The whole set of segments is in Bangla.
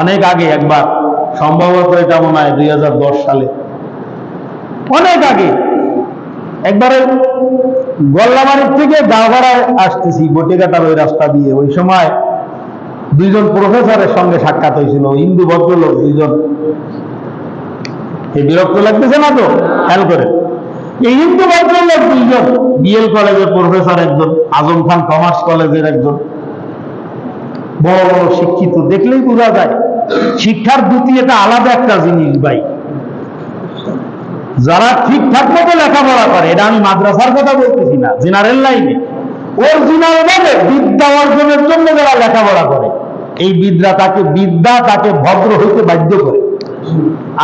অনেক আগে একবার, সম্ভবত এটা মনে হয় 2010 সালে, অনেক আগে একবারে গোল্লামারির থেকে গাওয়াড়ায় আসতেছি বটিকাটার ওই রাস্তা দিয়ে। ওই সময় দুইজন প্রফেসরের সঙ্গে সাক্ষাৎ হয়েছিল, হিন্দু ভদ্রলোক দুইজন। এই বিরক্ত লাগতেছে না তো? খেয়াল করে, এই হিন্দু ভদ্রলোক দুইজন, বিএল কলেজের প্রফেসর একজন, আজম খান কমার্স কলেজের একজন, বড় বড় শিক্ষিত, দেখলেই বোঝা যায় শিক্ষার দ্যুতি এটা আলাদা একটা জিনিস ভাই। যারা ঠিকঠাক মতো লেখাপড়া করে, এটা আমি মাদ্রাসার কথা বলতেছি না, জেনারেল লাইনে অরিজিনাল ভাবে বিদ্যা অর্জনের জন্য যারা লেখাপড়া করে, এই বিদ্যা তাকে ভদ্র হইতে বাধ্য করে।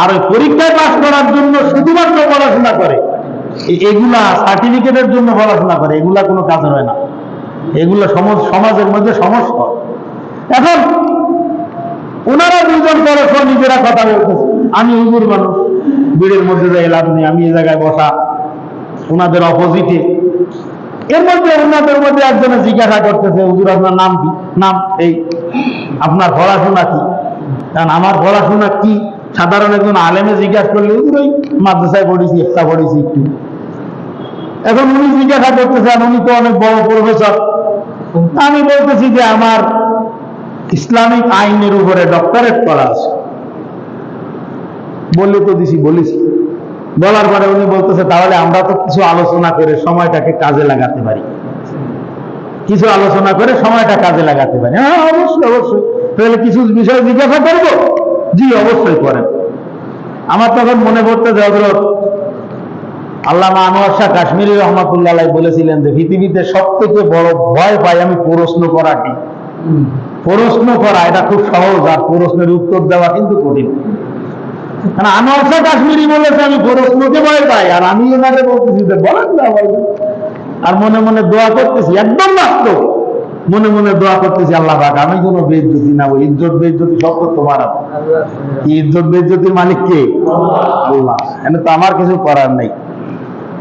আর ওই পরীক্ষায় পাস করার জন্য শুধুমাত্র পড়াশোনা করে, এগুলা সার্টিফিকেটের জন্য পড়াশোনা করে, এগুলা কোনো কাজ হয় না, এগুলো সমাজের মধ্যে সমস্যা। এখন ওনারা দুইজন পরস্পর নিজেরা কথা বলতেছে, আমি হুজুর মানুষ, ভিড়ের মধ্যে যাই লাভ নেই, আমি এই জায়গায় বসা, ওনাদের অপোজিটে। এর মধ্যে ওনাদের মধ্যে একজনে জিজ্ঞাসা করতেছে, হুজুর আপনার নাম কি? নাম এই। আপনার পড়াশোনা কি? কারণ আমার পড়াশোনা কি সাধারণ একজন আলেমে জিজ্ঞাসা করলে, হুজুর ওই মাদ্রাসায় পড়েছি, একটা পড়েছি একটু। এখন উনি জিজ্ঞাসা করতেছেন, উনি তো অনেক বড় প্রফেসর। আমি বলতেছি যে আমার ইসলামিক আইনের উপরে ডক্টরেট করা আছে। বললে তো দিছি, বলেছি। বলার পরে উনি বলতেছে, তাহলে আমরা তো কিছু আলোচনা করে সময়টাকে কাজে লাগাতে পারি, কিছু আলোচনা করে সময়টা কাজে লাগাতে পারি। হ্যাঁ অবশ্যই অবশ্যই, তাহলে কিছু বিষয় জিজ্ঞাসা করবো? জি অবশ্যই করেন। আমার তখন মনে পড়তেছে হযরত আল্লামা আনোয়ার শাহ কাশ্মীরি রহমাতুল্লাহ আলাইহি বলেছিলেন যে পৃথিবীতে সব থেকে বড় ভয় পাই আমি প্রশ্ন করাকে। প্রশ্ন করা এটা খুব সহজ, আর প্রশ্নের উত্তর দেওয়া কিন্তু কঠিন। কারণ আনোয়ার শাহ কাশ্মীরি বলেছে আমি প্রশ্নকে ভয় পাই, আর আমি ওনাকে বলতেছি যে বলেন না বলবেন। আর মনে মনে দোয়া করতেছি, একদম বাস্তব, মনে মনে দোয়া করতেছি, আল্লাহ পাক আমি কোনো বেইজ্জতি না, ইজ্জত বেইজ্জতি সব তো তোমার হাতে। ইজ্জত বেইজ্জতির মালিক কে? আল্লাহ। এনে তো আমার কিছু করার নেই।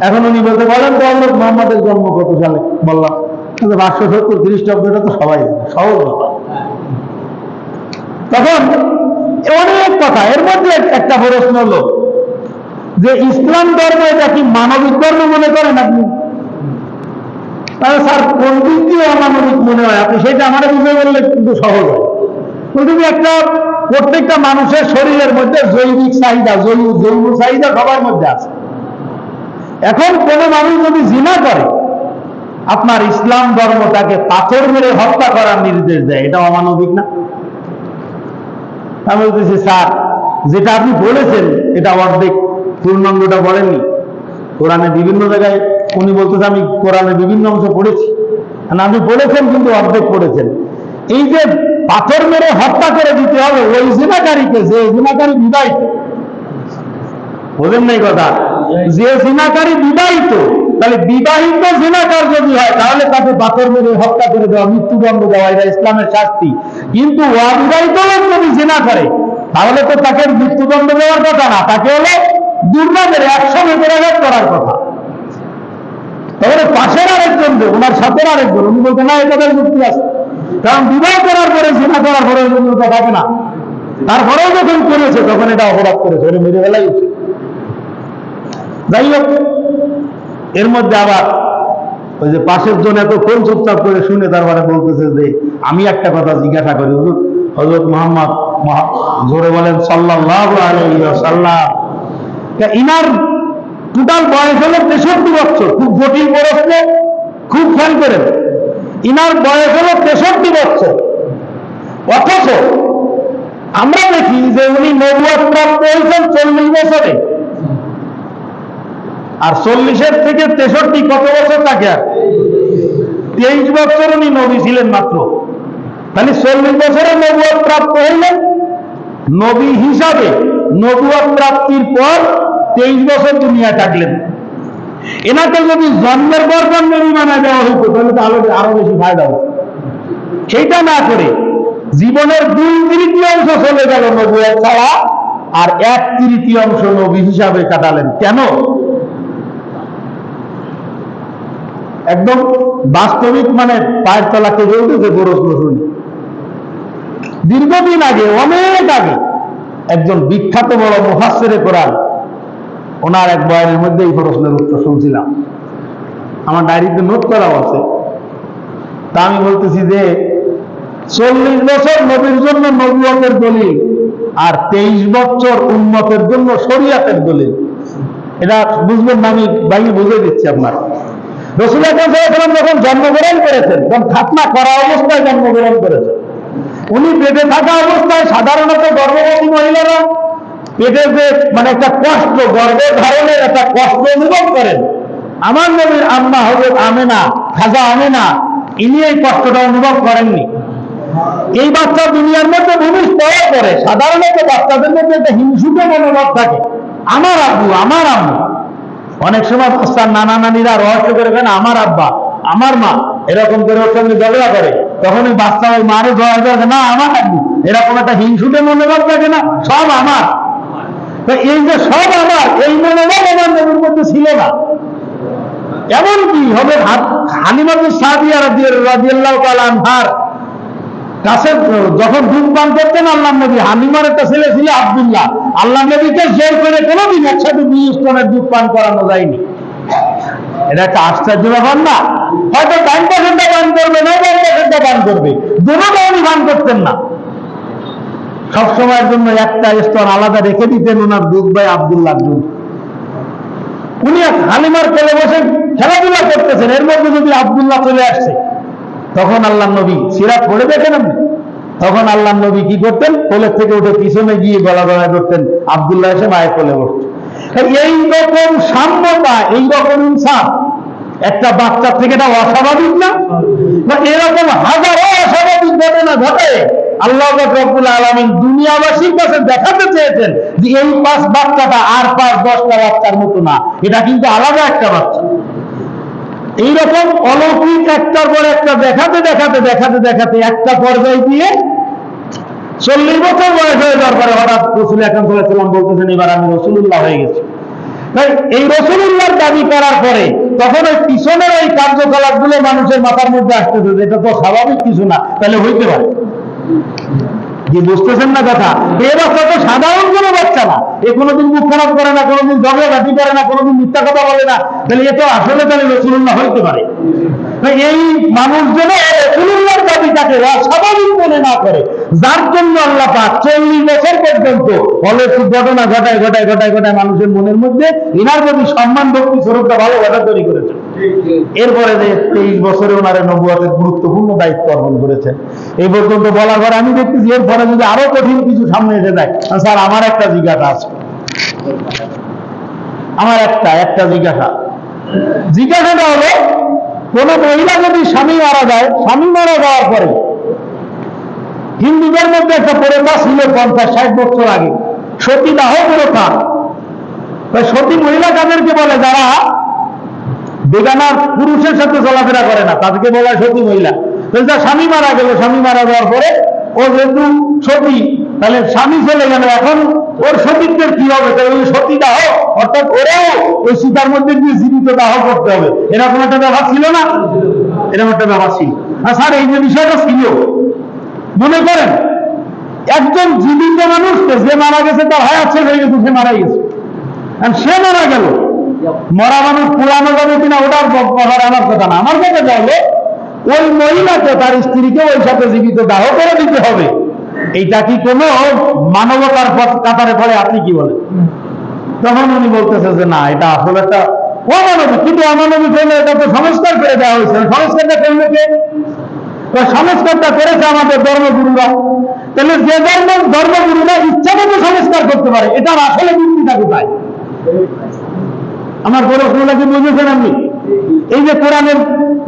এখন উনি বলতে বলেন তো হযরত মুহাম্মদের জন্ম কত সালে? বললাম 570 খ্রিস্টাব্দ, এটা তো সবাই সহজ ব্যাপার। তখন অনেক কথা, এর মধ্যে একটা প্রশ্ন হলো যে ইসলাম ধর্ম এটা কি মানবিক ধর্ম মনে করেন আপনি? তাহলে স্যার কোন দিক দিয়ে অমানবিক মনে হয় আপনি সেটা আমার বুঝে বললে কিন্তু সহজ হয়। তুমি একটা প্রত্যেকটা মানুষের শরীরের মধ্যে জৈবিক চাহিদা, জৈব চাহিদা সবার মধ্যে আছে। এখন কোন মানুষ যদি জিনা করে, আপনার ইসলাম ধর্ম তাকে পাথর মেরে হত্যা করার নির্দেশ দেয়, এটা অমানবিক না? আমি বলতেছি স্যার যেটা আপনি বলেছেন এটা অর্ধেক, পূর্ণাঙ্গটা বলেননি। কোরআনে বিভিন্ন জায়গায় উনি বলতেছে আমি কোরআনে বিভিন্ন অংশ পড়েছি, আপনি বলেছেন কিন্তু অর্ধেক পড়েছেন। এই যে পাথর মেরে হত্যা করে দিতে হবে ওই জিনাকারীকে, যে জিনাকারী বিবাহিত, বোঝেন নাই কথা? যে জিনাকারী বিবাহিত, তাহলে বিবাহিত জিনাকার যদি হয় তাহলে তাকে পাথর মেরে হত্যা করে দেওয়া, মৃত্যুদণ্ড দেওয়া, এটা ইসলামের শাস্তি। কিন্তু অবিবাহিত লোক যদি জিনা করে তাহলে তো তাকে মৃত্যুদণ্ড দেওয়ার কথা না, তাকে হলে দুর্নামের 100 মেটারাঘাত করার কথা। তাহলে পাশের আরেকজন, ওনার সাথে আরেকজন, উনি বলতে না এটা যুক্তি আছে, কারণ বিবাহ করার পরে জিনা করার পরে থাকে না, তারপরেও যখন করেছে তখন এটা অপরাধ করেছে, এটা মেরে ফেলাই উচিত। যাই হোক, এর মধ্যে আবার ওই যে পাশের জন এতক্ষণ চুপচাপ করে শুনে তারপরে বলতেছে যে আমি একটা কথা জিজ্ঞাসা করি, হযরত মুহাম্মদ, জোরে বলেন সাল্লাল্লাহু আলাইহি ওয়াসাল্লাম, ইনার টোটাল বয়স হলো 63 বছর। খুব জটিল প্রশ্ন, খুব খেয়াল করেন। ইনার বয়স হলো 63 বছর, অথচ আমরা দেখি যে উনি নবুয়ত প্রাপ্ত হয়েছেন 40 বছরে, আর 40 থেকে 63 কত বছর থাকে? আর 23 বছর উনি নবী ছিলেন মাত্র। তাহলে 40 বছরে নবুয়ত প্রাপ্ত হইলেন, নবী হিসাবে নবুয়ত প্রাপ্তির পর 23 বছর দুনিয়া কাটলেন। এনাকে যদি জন্মের পর নবী বানায় দেওয়া হইতো তাহলে তো আরো বেশি ফায়দা হতো। সেইটা না করে জীবনের 2/3 চলে গেল নবুয়ত ছাড়া, আর 1/3 নবী হিসাবে কাটালেন। কেন? একদম বাস্তবিক, মানে পায়ের তলা কেঁদে উঠেছে প্রশ্ন শুনি। দীর্ঘদিন আগে, অনেক আগে একজন বিখ্যাত বড় মুফাসসিরে কোরআন, ওনার এক বয়ানের মধ্যে এই প্রশ্নের উত্তর শুনছিলাম, আমার ডায়েরিতে নোট করা আছে। তা আমি বলতেছি যে 40 বছর নবীর জন্য নবুয়তের দলিল, আর 23 বছর উম্মতের জন্য শরীয়তের দলিল। এটা বুঝবেন না, আমি ভাই বুঝে দিচ্ছি আপনার। রাসূল আকরাম সাল্লাল্লাহু আলাইহি ওয়াসাল্লাম যখন জন্মগ্রহণ করেছেন, তখন খাতনা করা অবস্থায় জন্মগ্রহণ করেছেন। উনি পেটে থাকা অবস্থায় সাধারণত গর্ভবতী মহিলারা পেটে যে মানে একটা কষ্ট, গর্ভধারণের একটা কষ্ট অনুভব করেন। আমার নবীর আম্মা হযরত আমেনা, খাজা আমেনা, ইনি এই কষ্টটা অনুভব করেননি। এই বাচ্চা দুনিয়ার মধ্যে ভূমিষ্ঠ হওয়ার পরে সাধারণত বাচ্চাদের মধ্যে একটা হিংসুটে মনোভাব থাকে, আমার আব্বু, আমার আম্মু। অনেক সময় বাচ্চার নানা নানিরা রহস্য করে কেন আমার আব্বা, আমার মা, এরকম করে ওর সঙ্গে ঝগড়া করে, তখন ওই বাচ্চা ওই মারে জয় করে না আমার আব্বু, এরকম একটা হিংসুটে মনোভাব থাকে না, সব আমার। তো এই যে সব আমার, এই মনোভাব আমার নবীর মধ্যে ছিল না। এমন কি হবে, হালিমাতুস সাদিয়া রাদিয়াল্লাহু তাআলা আনহার কাছে যখন দুধ পান করতেন আল্লাহ নবী, হালিমার একটা ছেলে ছিল আব্দুল্লাহ, আল্লাহ নবীকে জোর করে কোনোদিন একসাথে 2 স্তনের দুধ পান করানো যায়নি। এটা একটা আশ্চর্য ব্যাপার না? হয়তো 10% পান করবে, 90% পান করবে, দুটোটা উনি পান করতেন না। সবসময়ের জন্য একটা স্তর আলাদা রেখে দিতেন ওনার দুধ ভাই আব্দুল্লাহ দুধ। উনি হালিমার কোলে বসে খেলাধুলা করতেছেন, এর মধ্যে যদি আব্দুল্লাহ চলে আসছে, তখন আল্লাহ নবী সিরাত পড়ে দেখেন আপনি, তখন আল্লাহ নবী কি করতেন, কোলের থেকে উঠে পিছনে গিয়ে গলা গলায় করতেন, আব্দুল্লাহ এসে মায়ের কোলে বসতেন। এই রকম সাম্যতা, এই রকম ইনসাফ একটা বাচ্চার থেকে এটা অস্বাভাবিক না? এরকম হাজারো অস্বাভাবিক ঘটনা ঘটে আল্লাহ রাব্বুল আলামিন দুনিয়াবাসীর কাছে দেখাতে চেয়েছেন যে এই 5 বাচ্চাটা আর 5-10টা বাচ্চার মতো না, এটা কিন্তু আলাদা একটা বাচ্চা। এইরকম অলৌকিক একটার পর একটা দেখাতে দেখাতে দেখাতে দেখাতে একটা পর্যায়ে গিয়ে 40 বছর বয়স হয়ে যাওয়ার পরে হঠাৎ রাসূল আকরাম সাল্লাল্লাহু আলাইহি ওয়াসাল্লাম বলতেছেন এবার আমি রাসূলুল্লাহ হয়ে গেছি। তাই এই রাসূলুল্লাহর দাবি করার পরে তখন ওই পিছনের ওই কার্যকলাপগুলো মানুষের মাথার মধ্যে আসতেছে, এটা তো স্বাভাবিক কিছু না, তাহলে হইতে পারে যে, বুঝতেছেন না কথা? এই বাচ্চা তো সাধারণ কোনো বাচ্চা না, এ কোনোদিন মুখ খারাপ করে না, কোনোদিন ঝগড়াঝাটি করে না, কোনোদিন মিথ্যা কথা বলে না, তাহলে এ তো আসলে তাহলে রাসূলুল্লাহ হইতে পারে। এই মানুষ যেন রাসূলুল্লাহর দাবিটাকে অস্বাভাবিক মনে না করে, যার জন্য আল্লাহ পাক 40 বছর পর্যন্ত অলৌকিক ঘটনা ঘটায় ঘটায় ঘটায় ঘটায় মানুষের মনের মধ্যে এনার প্রতি সম্মান, ভক্তি, শ্রদ্ধা, ভালোবাসা তৈরি করেছেন। এরপরে যে 23 বছরে ওনারা নবুয়তের গুরুত্বপূর্ণ দায়িত্ব অর্পণ করেছেন। এই পর্যন্ত বলার পরে আমি দেখতেছি এরপরে যদি আরো কঠিন কিছু সামনে এসে যায়, স্যার আমার একটা জিজ্ঞাসা আছে, আমার একটা জিজ্ঞাসাটা হলো, কোন মহিলা যদি স্বামী মারা যায়, স্বামী মারা যাওয়ার পরে হিন্দুদের মধ্যে একটা প্রথা ছিল 50-60 বছর আগে, সতীদাহ প্রথা। সতী মহিলা কাদেরকে বলে? যারা বেগানা পুরুষের সাথে চলাফেরা করে না, তাদেরকে বলা হয় সতী মহিলা। তার স্বামী মারা গেল, স্বামী মারা যাওয়ার পরে ও যেহেতু সতী, তাহলে স্বামী চলে গেল, এখন ওর সতীত্বের কি হবে? তাহলে ওই সতীদাহ, অর্থাৎ ওরাও ওই সীতার মধ্যে গিয়ে জীবিত দাহ করতে হবে, এরকম একটা ব্যাপার ছিল না? এরকম একটা ব্যাপার ছিল। আর স্যার এই যে বিষয়টা ছিল, মনে করেন একজন জীবিত মানুষকে, যে মারা গেছে তার হায়াত শেষ হয়ে গেছে, সে মারা গেছে, সে মারা গেল, মরা মানুষ পুরানো যাবে কিনা ওটার ব্যাপার আমার কথা না। আমার কথা হলো ওই মহিলাকে, তার স্ত্রীকে ওই সাথে জীবিত দাহ করে দিতে হবে। এইটা কি কোনো মানবতার কাতারে পড়ে? আপনি কি বলেন? তখন উনি বলতেছে যে না, এটা আসলে একটা অমানবিক, কিন্তু অমানবিক হলে এটা তো সংস্কার করে দেওয়া হয়েছে। সংস্কারটা করলে কে? সংস্কারটা করেছে আমাদের ধর্মগুরুরা। তাহলে যে ধর্মগুরুরা ইচ্ছামতো সংস্কার করতে পারে, এটার আসলে ভিত্তিটা কোথায়? আমার বড় প্রশ্নটাকে বুঝেছেন আপনি? এই যে কোরআনের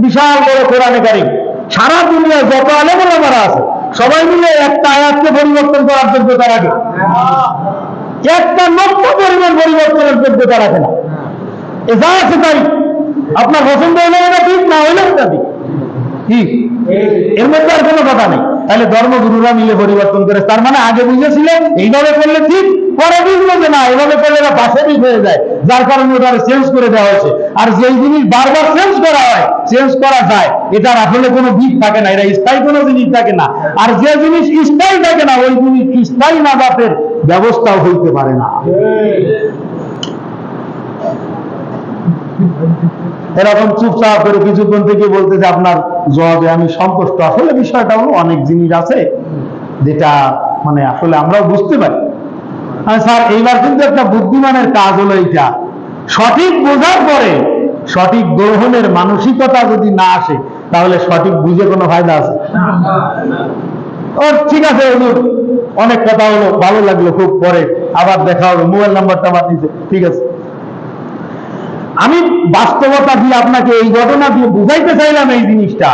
বিশাল বড় কোরআনে কারীম, সারা দুনিয়ায় যত আলেম ওলামারা আছে সবাই মিলে একটা আয়াতকে পরিবর্তন করার যোগ্যতা রাখে, একটা লক্ষ পরিমাণ পরিবর্তনের যোগ্যতা রাখে না। এ যা আছে তাই, আপনার পছন্দ হলে এটা ঠিক, না হইলে এটা ঠিক, ঠিক, এর মধ্যে আর কোনো কথা নেই। তাহলে ধর্মগুরুরা মিলে পরিবর্তন করে, তার মানে আগে বুঝেছিলেন এইভাবে করলে ঠিক, পরে বুঝলো যে না এভাবে করলে এরা বাসেরই হয়ে যায়, যার কারণে ওটা চেঞ্জ করে দেওয়া হয়েছে। আর যেই জিনিস বারবার চেঞ্জ করা হয়, চেঞ্জ করা যায়, এটার আসলে কোনো দিক থাকে না, এটা স্থায়ী কোনো জিনিস থাকে না। আর যে জিনিস স্থায়ী থাকে না, ওই জিনিস স্থায়ী নাজাতের ব্যবস্থাও হইতে পারে না। এরকম চুপচাপ করে কিছুক্ষণ থেকে বলতেছে আপনার জবাবে আমি সন্তুষ্ট। আসলে বিষয়টা হলো অনেক জিনিস আছে যেটা মানে আসলে আমরাও বুঝতে পারি। স্যার এইবার কিন্তু একটা বুদ্ধিমানের কাজ হলো এইটা, সঠিক বোঝার পরে সঠিক গ্রহণের মানসিকতা যদি না আসে তাহলে সঠিক বুঝে কোনো ফায়দা আছে? ও ঠিক আছে, অনেক কথা হলো, ভালো লাগলো খুব, পরে আবার দেখা হবে, মোবাইল নাম্বারটা আমার দিতে, ঠিক আছে। আমি বাস্তবতা দিয়ে আপনাকে এই ঘটনা দিয়ে বুঝাইতে চাইলাম এই জিনিসটা।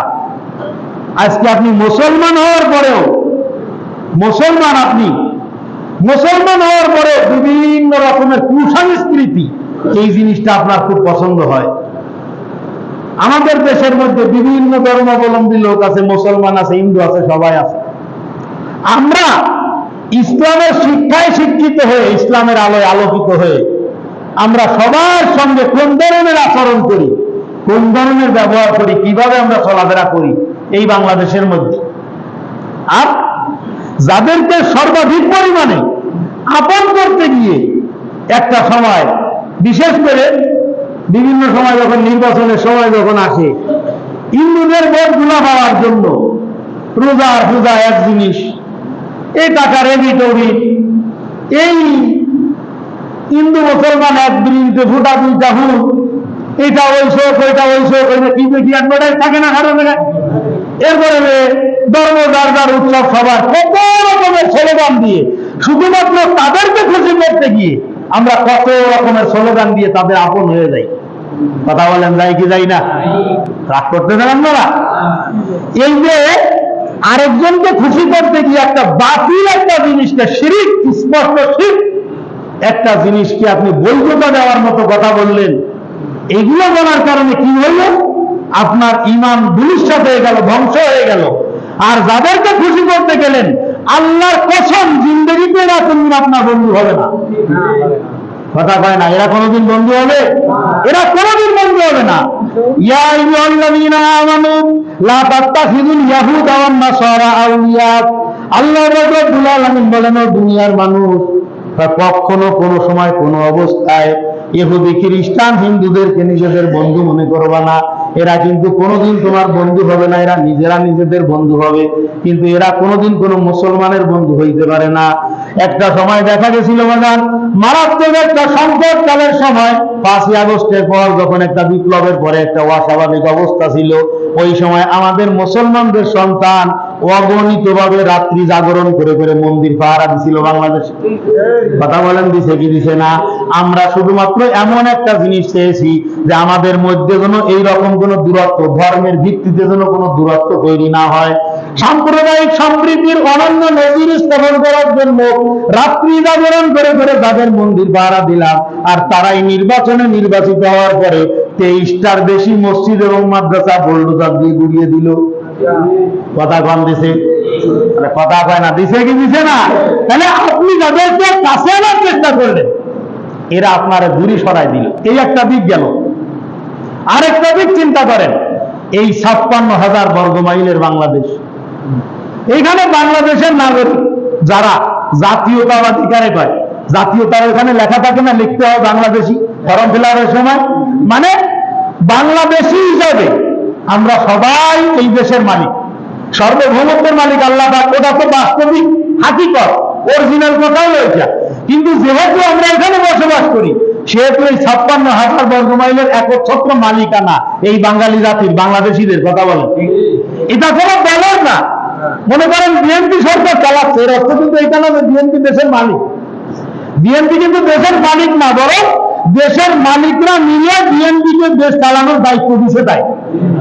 আজকে আপনি মুসলমান হওয়ার পরেও, আপনি মুসলমান হওয়ার পরে বিভিন্ন রকমের কুসংস্কৃতি, এই জিনিসটা আপনার খুব পছন্দ হয়। আমাদের দেশের মধ্যে বিভিন্ন ধর্মাবলম্বী লোক আছে, মুসলমান আছে, হিন্দু আছে, সবাই আছে। আমরা ইসলামের শিক্ষায় শিক্ষিত হয়ে, ইসলামের আলোয় আলোকিত হয়ে আমরা সবার সঙ্গে কোন ধরনের আচরণ করি, কোন ধরনের ব্যবহার করি, কিভাবে আমরা চলাফেরা করি এই বাংলাদেশের মধ্যে। আর যাদেরকে সর্বাধিক পরিমাণে আপন করতে গিয়ে একটা সময়, বিশেষ করে বিভিন্ন সময় যখন নির্বাচনের সময় যখন আসে, হিন্দুদের ভোট গুলা পাওয়ার জন্য রোজা পূজা এক জিনিস, এই টাকা রেবি টবি, এই হিন্দু মুসলমান এক বিরিতে ফুটা দুইটা হুল, এটা ওইসব ওইটা ওইসব, কি দেখি একবারে থাকে না কারো জায়গায়। এরপরে ধর্ম যার যার উৎসব সবার কত রকমের স্লোগান দিয়ে, শুধুমাত্র তাদেরকে খুশি করতে গিয়ে আমরা কত রকমের স্লোগান দিয়ে তাদের আপন হয়ে যাই। কথা বলেন, যাই কি যাই না? রাগ করতে দেন আপনারা? এই যে আরেকজনকে খুশি করতে গিয়ে একটা বাতিল একটা জিনিসটা শিরক, স্পষ্ট শিরক একটা জিনিসকে আপনি বৈধতা দেওয়ার মতো কথা বললেন। এগুলো বলার কারণে কি হইল? আপনার ঈমান ধূলিসাৎ হয়ে গেল, ধ্বংস হয়ে গেল। আর যাদেরকে খুশি করতে গেলেন, আল্লাহর কসম জিন্দেগিতে এরা কোনদিন আপনার বন্ধু হবে না। কথা কয় না, এরা কোনদিন বন্ধু হবে? এরা কোনদিন বন্ধু হবে না। ইয়া আইয়ুহাল্লাযীনা আমানু লা তাত্তাখিযুল ইয়াহুদা ওয়ান নাসারা আউলিয়া। আল্লাহ রাব্বুল আলামিন বলেন, ও দুনিয়ার মানুষ, কখনো কোনো সময় কোনো অবস্থায় ইহুদি খ্রিস্টান হিন্দুদেরকে নিজেদের বন্ধু মনে করবা না। এরা কিন্তু কোনোদিন তোমার বন্ধু হবে না, এরা নিজেরা নিজেদের বন্ধু হবে, কিন্তু এরা কোনোদিন কোনো মুসলমানের বন্ধু হইতে পারে না। একটা সময় দেখা গেছিল বাজান, মারাত্মক একটা সংকটকালের সময়, 5ই আগস্টের পর যখন একটা বিপ্লবের পরে একটা অস্বাভাবিক অবস্থা ছিল, ওই সময় আমাদের মুসলমানদের সন্তান অগণিতভাবে রাত্রি জাগরণ করে করে মন্দির পাহারা দিছিল বাংলাদেশে। কথা বলেন, দিছে কি দিছে না? আমরা শুধুমাত্র এমন একটা জিনিস চেয়েছি যে আমাদের মধ্যে যেন এইরকম কোন দূরত্ব, ধর্মের ভিত্তিতে যেন কোনো দূরত্ব তৈরি না হয়। সাম্প্রদায়িক সম্প্রীতির অনন্য নজির স্থাপন করার জন্য রাত্রি জাগরণ করে করে তাদের মন্দির পাহারা দিলাম। আর তারাই নির্বাচনে নির্বাচিত হওয়ার পরে 23টার বেশি মসজিদ এবং মাদ্রাসা বুলডোজার দিয়ে গুড়িয়ে দিল। কথা কম দিছে? কথা কয় না, দিছে কি দিছে না? তাহলে আপনি যাদেরকে কাছে আনার চেষ্টা করলেন, এরা আপনার দূরে সরাই দিল। এই একটা দিক গেল। আরেকটা দিক চিন্তা করেন, এই 56,000 বর্গ মাইলের বাংলাদেশ, এইখানে বাংলাদেশের নাগরিক যারা জাতীয়তাবাদী কারে কয়, জাতীয়তার ওখানে লেখা থাকে না, লিখতে হয় বাংলাদেশি ফর্ম ফিল আপের সময়, মানে বাংলাদেশি হিসাবে আমরা সবাই এই দেশের মালিক, সর্বভৌমত্বের মালিক আল্লাহ পাক। ওটা তো বাস্তবিক হাকিকত, অরিজিনাল কথাও রয়েছে। কিন্তু যেহেতু আমরা এখানে বসবাস করি, সেহেতু এই 56,000 বর্গ মাইলের একচ্ছত্র মালিকানা এই বাঙালি জাতির, বাংলাদেশিদের। কথা বলেন, এটা কোনো ব্যাপার না। মনে করেন বিএনপি সরকার চালাচ্ছে, এর অর্থ কিন্তু এটা না যে বিএনপি দেশের মালিক। বিএনপি কিন্তু দেশের মালিক না, বরং দেশের মালিকরা মিলে বিএনপিকে দেশ চালানোর দায়িত্ব দিচ্ছে, তাই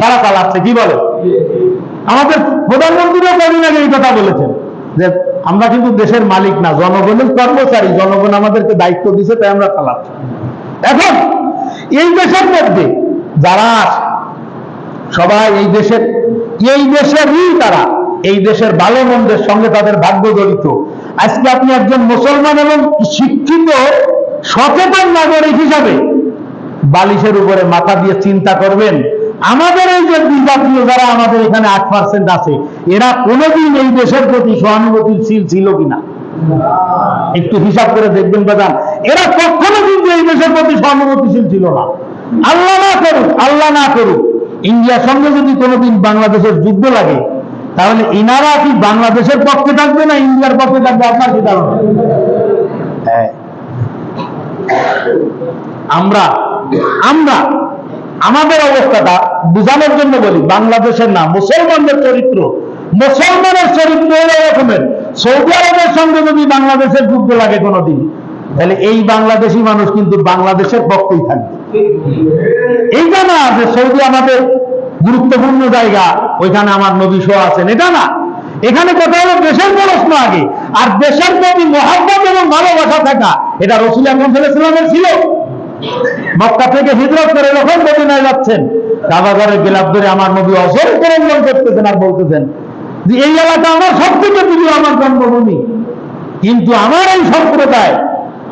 তারা চালাচ্ছে। কি বলে? আমাদের প্রধানমন্ত্রীও কদিন আগে এই কথা বলেছেন যে আমরা কিন্তু দেশের মালিক না, জনগণের কর্মচারী, জনগণ আমাদেরকে দায়িত্ব দিচ্ছে, তাই আমরা চালাচ্ছি। এখন এই দেশের মধ্যে যারা আছে সবাই এই দেশেরই তারা, এই দেশের ভালো মন্দের সঙ্গে তাদের ভাগ্য জড়িত। আজকে আপনি একজন মুসলমান এবং শিক্ষিত সচেতন নাগরিক হিসাবে বালিশের উপরে মাথা দিয়ে চিন্তা করবেন, আমাদের এই যে বিজাতীয় যারা আমাদের এখানে 8% আছে, এরা কোনোদিন এই দেশের প্রতি সহানুভূতিশীল ছিল কিনা একটু হিসাব করে দেখবেন বাজান। এরা কখনো কিন্তু এই দেশের প্রতি সহানুভূতিশীল ছিল না। আল্লাহ না করুক, আল্লাহ না করুক, ইন্ডিয়ার সঙ্গে যদি কোনোদিন বাংলাদেশের যুদ্ধ লাগে, তাহলে ইনারা কি বাংলাদেশের পক্ষে থাকবে না ইন্ডিয়ার পক্ষে থাকবে? আপনার কি ধারণা? হ্যাঁ, আমরা আমাদের অবস্থাটা বোঝানোর জন্য বলি, বাংলাদেশের না, মুসলমানদের চরিত্র, মুসলমানের চরিত্র এরকমের। সৌদি আরবের সঙ্গে যদি বাংলাদেশের যুদ্ধ লাগে কোনোদিন, তাহলে এই বাংলাদেশি মানুষ কিন্তু বাংলাদেশের পক্ষেই থাকবে। এইটা না যে সৌদি আমাদের গুরুত্বপূর্ণ জায়গা, ওইখানে আমার নবী শো আছেন, এটা না। এখানে কথা হলো দেশের প্রশ্ন আগে, আর দেশের প্রতি মহব্বত এবং ভালোবাসা থাকা, এটা রাসূল আকরাম সাল্লাল্লাহু আলাইহি ওয়াসাল্লামের ছিল। মক্কা থেকে হিজরত করে যখন মদিনায় যাচ্ছেন, কাবা ঘরের গিলাফ ধরে আমার নবী অজর করঙ্গন করতেছেন আর বলতেছেন যে এই এলাকা আমার সবথেকে প্রিয়, আমার জন্মভূমি, কিন্তু আমার এই সম্প্রদায়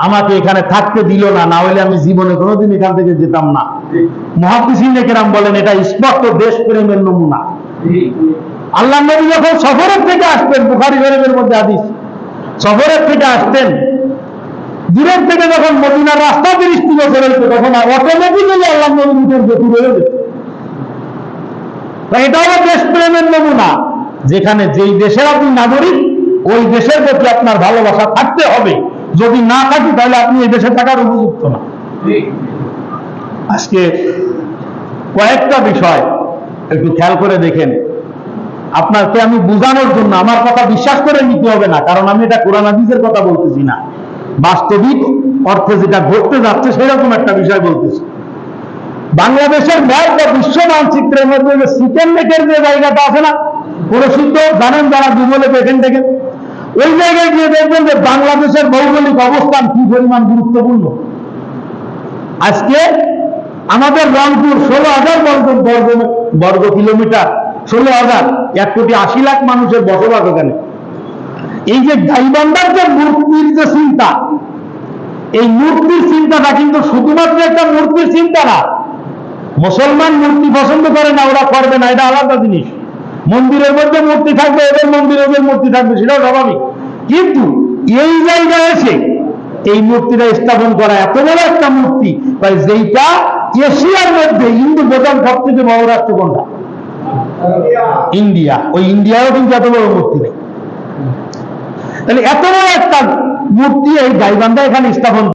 আমাকে এখানে থাকতে দিল না, না হলে আমি জীবনে কোনোদিন এখান থেকে যেতাম না। মুহাদ্দিসিনে কেরাম বলেন এটা স্পষ্ট দেশপ্রেমের নমুনা। আল্লাহ নবী যখন সফরের থেকে আসতেন, বুখারী শরীফের মধ্যে হাদিস, সফরের থেকে আসতেন, দূরের থেকে যখন মদিনার রাস্তা 30 বছর হইত, তখন অটোমেটিক্যালি আল্লাহ নবীর মুখের গতি রয়ে যেত। এটা হলো দেশপ্রেমের নমুনা, যেখানে যেই দেশের আপনি নাগরিক, ওই দেশের প্রতি আপনার ভালোবাসা থাকতে হবে। যদি না থাকে তাহলে আপনি এই দেশে থাকার উপযুক্ত না। আজকে কয়েকটা বিষয় একটু খেয়াল করে দেখেন, আপনাকে আমি বোঝানোর জন্য, আমার কথা বিশ্বাস করে নিতে হবে না, কারণ আমি এটা কোরআন হাদিসের কথা বলতেছি না, বাস্তবিক অর্থে যেটা ঘটতে যাচ্ছে সেরকম একটা বিষয় বলতেছি। বাংলাদেশের ম্যাপ বা বিশ্ব মানচিত্রের মধ্যে যে সিকেন লেকের যে জায়গাটা আছে না, প্রসিদ্ধ, জানেন যারা গুগলে দেখেন দেখেন, ওই জায়গায় গিয়ে দেখবেন যে বাংলাদেশের ভৌগোলিক অবস্থান কি পরিমাণ গুরুত্বপূর্ণ। আজকে আমাদের রংপুর 16,000 বর্গ কিলোমিটার, 16,000, 1,80,00,000 মানুষের বসবাস এখানে। এই যে গাইবান্ধার যে মূর্তির যে চিন্তা, এই মূর্তির চিন্তাটা কিন্তু শুধুমাত্র একটা মূর্তির চিন্তা না। মুসলমান মূর্তি পছন্দ করে না, ওরা করবে না, এটা আলাদা জিনিস। মন্দিরের মধ্যে মূর্তি থাকবে, এদের মন্দিরে ওদের মূর্তি থাকবে, সেটাও স্বাভাবিক। কিন্তু এই জায়গায় এসে এই মূর্তিটা স্থাপন করা, এত বড় একটা মূর্তি, যেটা এশিয়ার মধ্যে হিন্দু প্রধান সব থেকে বড় রাষ্ট্র কোনটা? ইন্ডিয়া। ওই ইন্ডিয়াও কিন্তু এত বড় মূর্তি নেই। তাহলে এত বড় একটা মূর্তি এই গাইবান্ধা এখানে স্থাপন